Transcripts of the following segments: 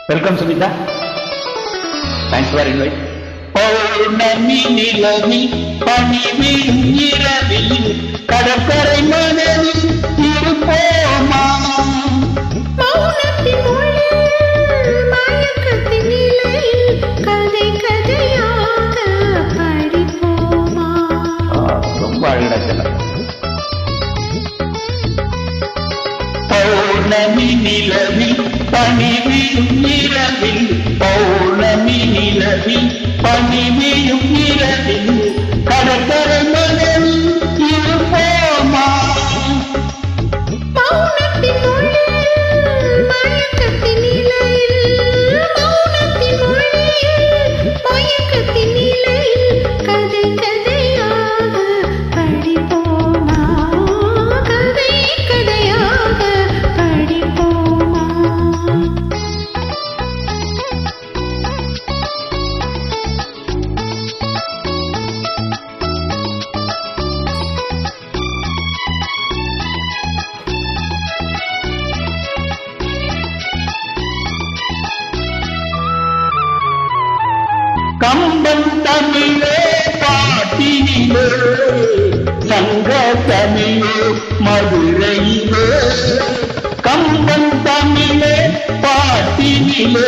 Welcome Sumitha. Thanks for invite. பௌர்ணமி நிலவில் பனிவிடும் இரவில் கடற்கரை மணலில் இருப்போமா? மௌனத்தின் மொழியில் மயக்கத்தின் நிலையில் கதை கதையாக படிப்போமா? ரொம்ப அழகா சொல்ல. பௌர்ணமி நிலவில் பனிவிடும் இரவில் பௌர்ணமி நிலவில் பனிவிடும் இரவில் கடற்கரை மணலில் இருப்போமா? மௌனத்தின் மொழியில் மயக்கத்தின் நிலையில் மௌனத்தின் மொழியில் மயக்கத்தின் நிலையில் கதை கதையாக படிப்போமா? கதை கதையாக படிப்போமா? கம்பன் தமிழே பாட்டினிலே சங்க தமிழே மதுரையிலே கம்பன் தமிழே பாட்டினிலே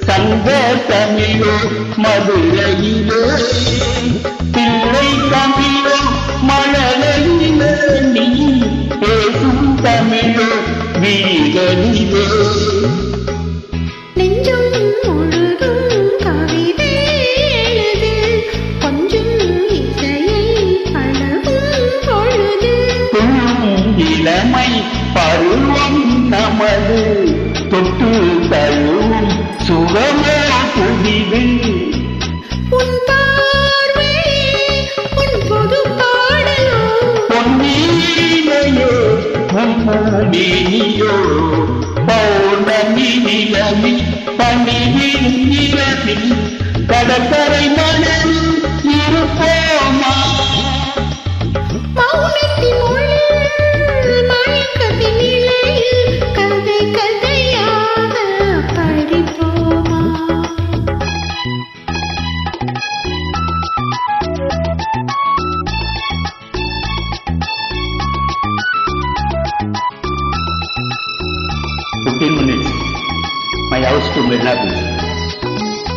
சங்க தமிழே மதுரையிலே பிள்ளை தமிழோ மழலையிலே நீ பேசும் தமிழோ வீரனிலே நெஞ்சம் முழுதும் கவிதை எழுது கொஞ்சம் இசையை பழகும் பொழுது இளமை பருவம் நமது தொட்டு தழுவும் சுகமோ புதிது உன் பார்வை உன் பொது பாடலோ பொன்னீனையோ பொன்னீனியோ பௌர்ணமி நிலவில் பனிவிடும் இரவில் கடற்கரை மணலில் இருப்போமா? மௌனத்தின் மொழியில் மயக்கத்தின் நிலையில் கதை கதையாக படிப்போமா? minutes. My house to Mirna Beach.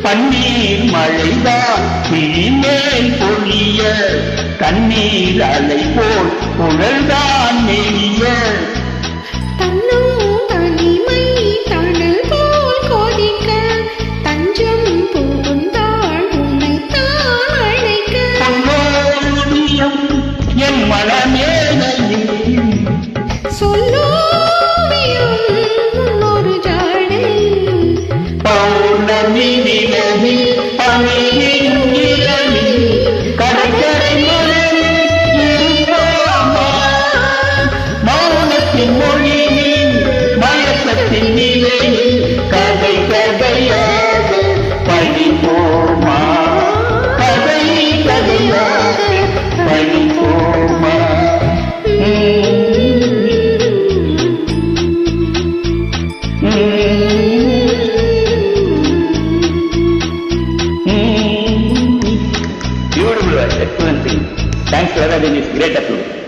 பன்னீர் மழைதான் கிளிமேல் பொழிய கண்ணீர் அலை போல் குழல்தான் நெளிய தன்னும் தனிமை தணல் போல் கொதிக்க தஞ்சம் புகுந்தாள் உன்னைத்தான் அழைக்க பொன்னோடியம் என் மனமேனையும் சொல்லோவியம் ஒரு ஜாடை பௌர்ணமி நிலவில் பனிவிடும் இரவில் கடற்கரை மணலில் இருப்போமா? மௌனத்தின் மொழியில் மயக்கத்தின் நிலையில் கதை கதையாக படிப்போமா? கதை கதையாக படிப்போமா? Beautiful, excellent thing. Thanks for having this great applause.